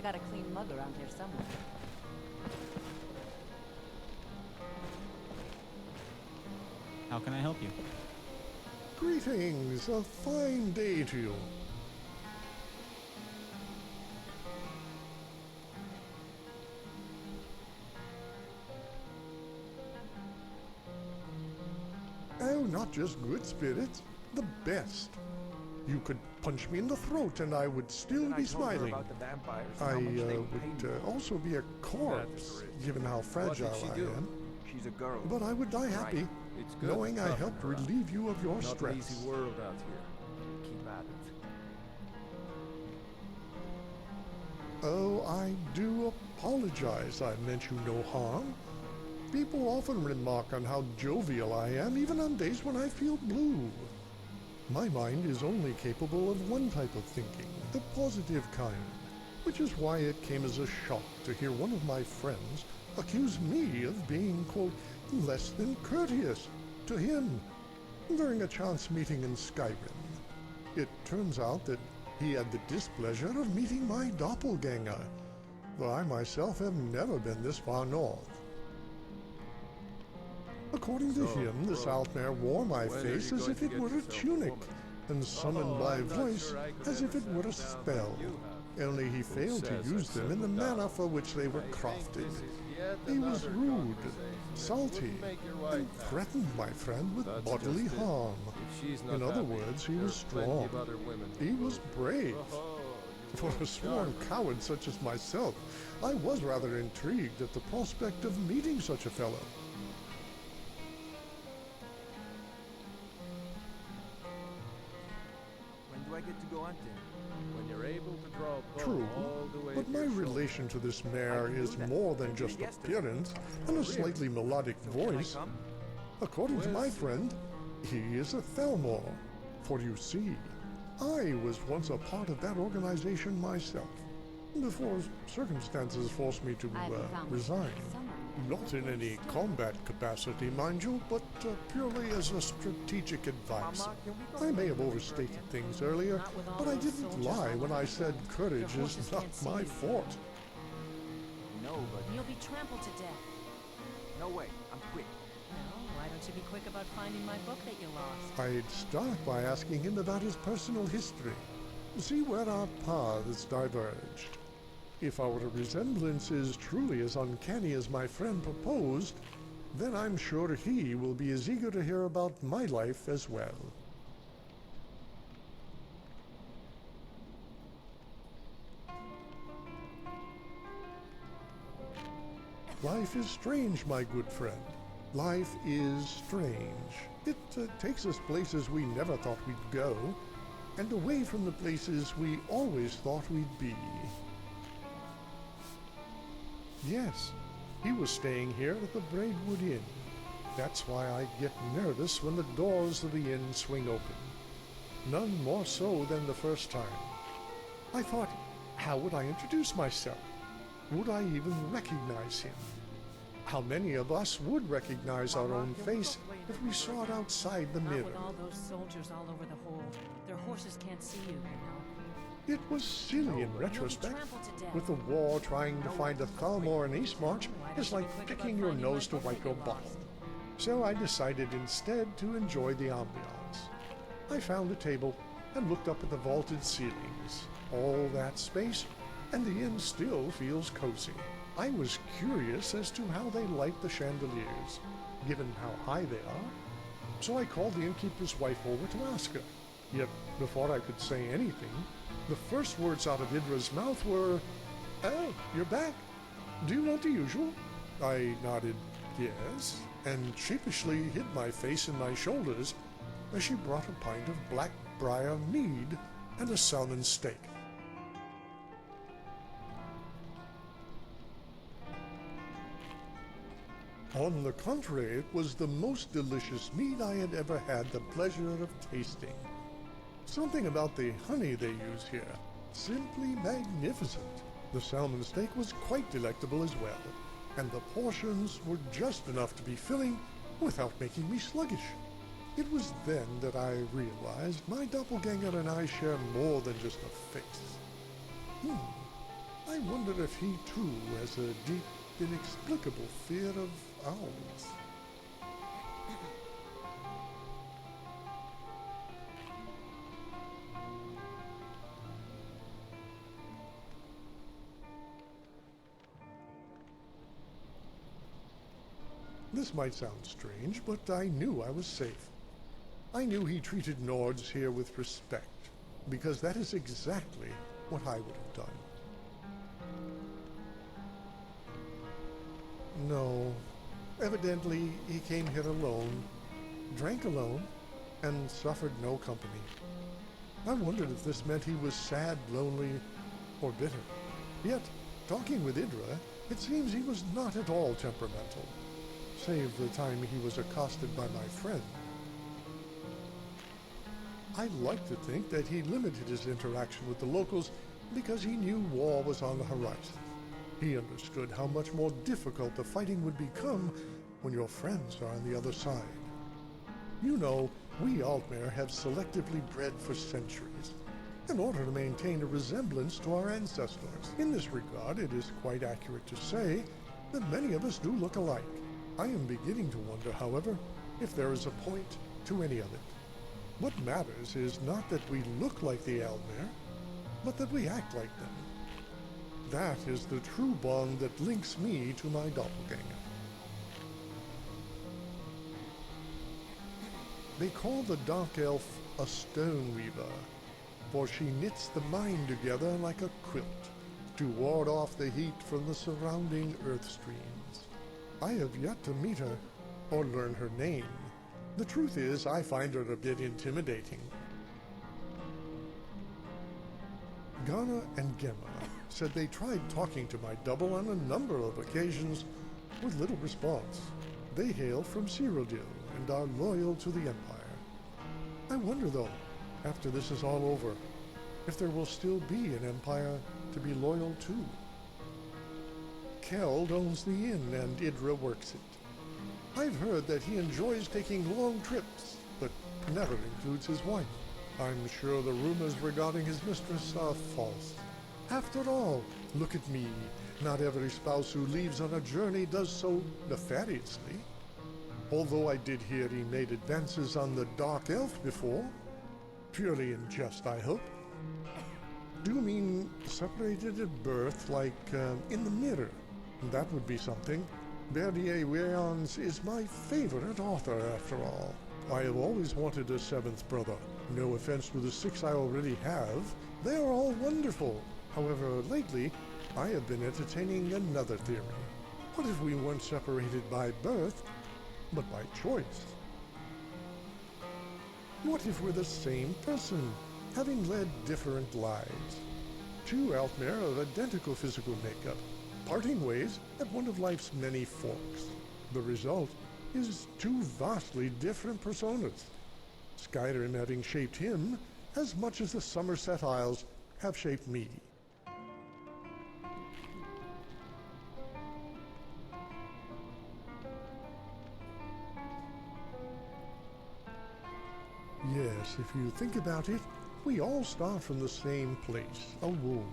got a clean mug around here somewhere. How can I help you? Greetings, a fine day to you. Oh, not just good spirits, the best. You could punch me in the throat and I would still be smiling. I would also be a corpse, given how fragile I am. She's a girl. But I would die happy, It's good knowing I stuff, helped Nora. relieve you of your Not an stress. easy world out here. Keep at it. Oh, I do apologize. I meant you no harm. People often remark on how jovial I am, even on days when I feel blue. My mind is only capable of one type of thinking, the positive kind, which is why it came as a shock to hear one of my friends accuse me of being, quote, less than courteous to him during a chance meeting in Skyrim. It turns out that he had the displeasure of meeting my doppelganger, though I myself have never been this far north. According to him, the Southmare wore my face as if it were a tunic, and summoned my voice as if it were a spell, only he failed to use them in the manner for which they were crafted. He was rude, salty, and threatened my friend with bodily harm. In other words, he was strong. He was brave. For a sworn coward such as myself, I was rather intrigued at the prospect of meeting such a fellow. When do I get to go hunting? When you're able to draw a bow True, all the way but to my your shoulder. relation to this mare is more than just appearance and a slightly melodic So can I voice. come? According to my friend, he is a Thalmor. For you see, I was once a part of that organization myself, before circumstances forced me to resign. Not in any combat capacity, mind you, but purely as a strategic advice. Mama, can we go I to may the have village overstated again? things earlier, Not with all but I those didn't soldiers lie all when over I the said place. courage Your is horses not can't see my you. forte. No, but You'll be trampled to death. no way. I'm quick. Well, why don't you be quick about finding my book that you lost? I'd start by asking him about his personal history, see where our paths diverged. If our resemblance is truly as uncanny as my friend proposed, then I'm sure he will be as eager to hear about my life as well. Life is strange, my good friend. Life is strange. It takes us places we never thought we'd go, and away from the places we always thought we'd be. Yes, he was staying here at the Braidwood Inn. That's why I get nervous when the doors of the inn swing open. None more so than the first time. I thought, how would I introduce myself? Would I even recognize him? How many of us would recognize our own face if we saw it outside the Not mirror? with all those soldiers all over the hold. Their horses can't see you, you know. It was silly in retrospect. trampled to death. With the war, trying to find a Thalmor in Eastmarch is like picking your nose to wipe your bottle. So I decided instead to enjoy the ambiance. I found a table and looked up at the vaulted ceilings. All that space, and the inn still feels cozy. I was curious as to how they light the chandeliers, given how high they are. So I called the innkeeper's wife over to ask her. Yet, before I could say anything, the first words out of Idra's mouth were, "Oh, you're back. Do you want the usual?" I nodded yes, and sheepishly hid my face in my shoulders as she brought a pint of black briar mead and a salmon steak. On the contrary, it was the most delicious mead I had ever had the pleasure of tasting. Something about the honey they use here, simply magnificent. The salmon steak was quite delectable as well, and the portions were just enough to be filling without making me sluggish. It was then that I realized my doppelganger and I share more than just a face. I wonder if he too has a deep, inexplicable fear of owls. This might sound strange, but I knew I was safe. I knew he treated Nords here with respect, because that is exactly what I would have done. No, evidently he came here alone, drank alone, and suffered no company. I wondered if this meant he was sad, lonely, or bitter. Yet, talking with Idra, it seems he was not at all temperamental, save the time he was accosted by my friend. I like to think that he limited his interaction with the locals because he knew war was on the horizon. He understood how much more difficult the fighting would become when your friends are on the other side. You know, we Altmer have selectively bred for centuries in order to maintain a resemblance to our ancestors. In this regard, it is quite accurate to say that many of us do look alike. I am beginning to wonder, however, if there is a point to any of it. What matters is not that we look like the Aldmer, but that we act like them. That is the true bond that links me to my doppelganger. They call the Dark Elf a stone weaver, for she knits the mind together like a quilt to ward off the heat from the surrounding earth streams. I have yet to meet her or learn her name. The truth is, I find her a bit intimidating. Ghana and Gemma said they tried talking to my double on a number of occasions with little response. They hail from Cyrodiil and are loyal to the Empire. I wonder, though, after this is all over, if there will still be an Empire to be loyal to. Keld owns the inn and Idra works it. I've heard that he enjoys taking long trips, but never includes his wife. I'm sure the rumors regarding his mistress are false. After all, look at me. Not every spouse who leaves on a journey does so nefariously. Although I did hear he made advances on the Dark Elf before. Purely in jest, I hope. Do you mean separated at birth, like in the mirror? That would be something. Berdier Weyans is my favorite author, after all. I have always wanted a seventh brother. No offense to the 6 I already have. They are all wonderful. However, lately, I have been entertaining another theory. What if we weren't separated by birth, but by choice? What if we're the same person, having led different lives? Two Altmer of identical physical makeup, parting ways at one of life's many forks. The result is two vastly different personas. Skyrim having shaped him as much as the Somerset Isles have shaped me. Yes, if you think about it, we all start from the same place, a womb.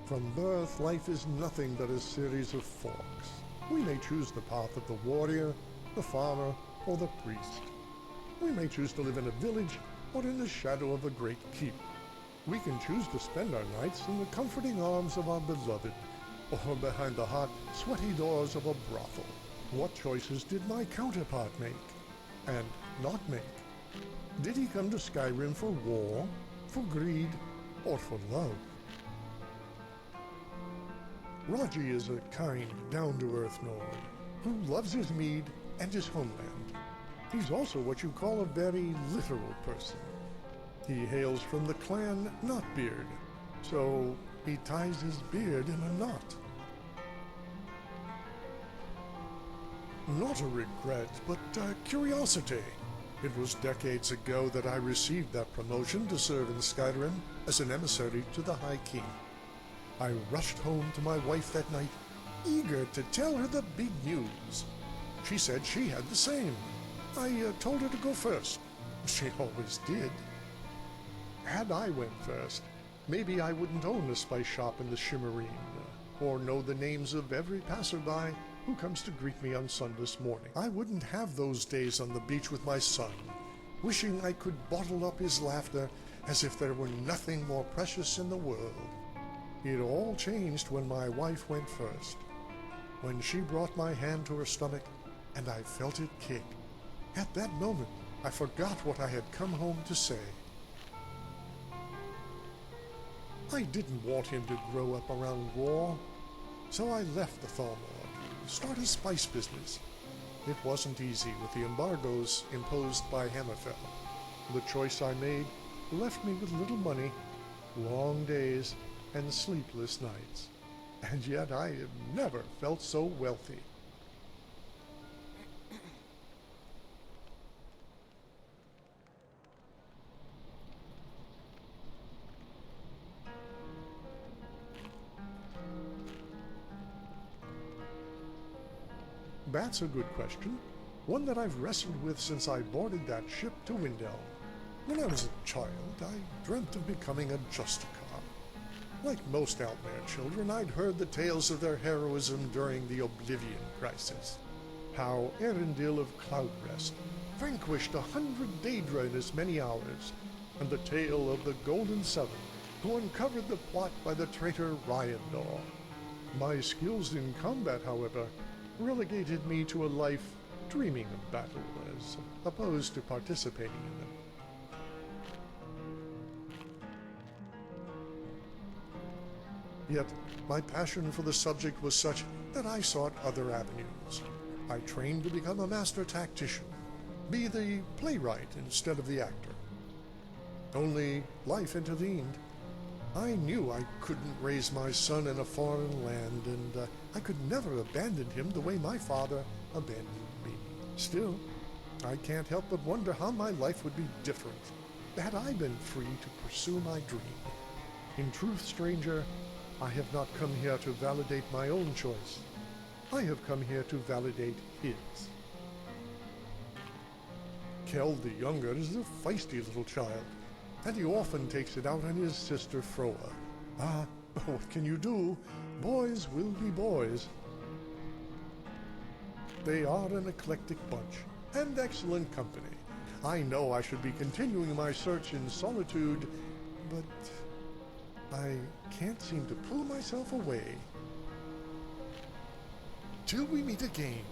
From birth, life is nothing but a series of forks. We may choose the path of the warrior, the farmer, or the priest. We may choose to live in a village or in the shadow of a great keep. We can choose to spend our nights in the comforting arms of our beloved, or behind the hot, sweaty doors of a brothel. What choices did my counterpart make, and not make? Did he come to Skyrim for war, for greed, or for love? Raji is a kind, down-to-earth Nord, who loves his mead and his homeland. He's also what you call a very literal person. He hails from the clan Knotbeard, so he ties his beard in a knot. Not a regret, but curiosity. It was decades ago that I received that promotion to serve in Skyrim as an emissary to the High King. I rushed home to my wife that night, eager to tell her the big news. She said she had the same. I told her to go first. She always did. Had I went first, maybe I wouldn't own a spice shop in the Shimmerine. or know the names of every passerby who comes to greet me on Sunday morning. I wouldn't have those days on the beach with my son, wishing I could bottle up his laughter as if there were nothing more precious in the world. It all changed when my wife went first, when she brought my hand to her stomach and I felt it kick. At that moment, I forgot what I had come home to say. I didn't want him to grow up around war, so I left the Thalmor to start a spice business. It wasn't easy with the embargoes imposed by Hammerfell. The choice I made left me with little money, long days, and sleepless nights. And yet I have never felt so wealthy. That's a good question. One that I've wrestled with since I boarded that ship to Windhelm. When I was a child, I dreamt of becoming a Justicar. Like most Altmere children, I'd heard the tales of their heroism during the Oblivion Crisis. How Erendil of Cloudrest vanquished 100 Daedra in as many hours, and the tale of the Golden Seven, who uncovered the plot by the traitor Ryandor. My skills in combat, however, relegated me to a life dreaming of battle as opposed to participating in them. Yet, my passion for the subject was such that I sought other avenues. I trained to become a master tactician, be the playwright instead of the actor. Only life intervened. I knew I couldn't raise my son in a foreign land, and I could never abandon him the way my father abandoned me. Still, I can't help but wonder how my life would be different had I been free to pursue my dream. In truth, stranger, I have not come here to validate my own choice. I have come here to validate his. Kell the Younger is a feisty little child, and he often takes it out on his sister Froa. Ah, what can you do? Boys will be boys. They are an eclectic bunch, and excellent company. I know I should be continuing my search in solitude, but I can't seem to pull myself away. Till we meet again.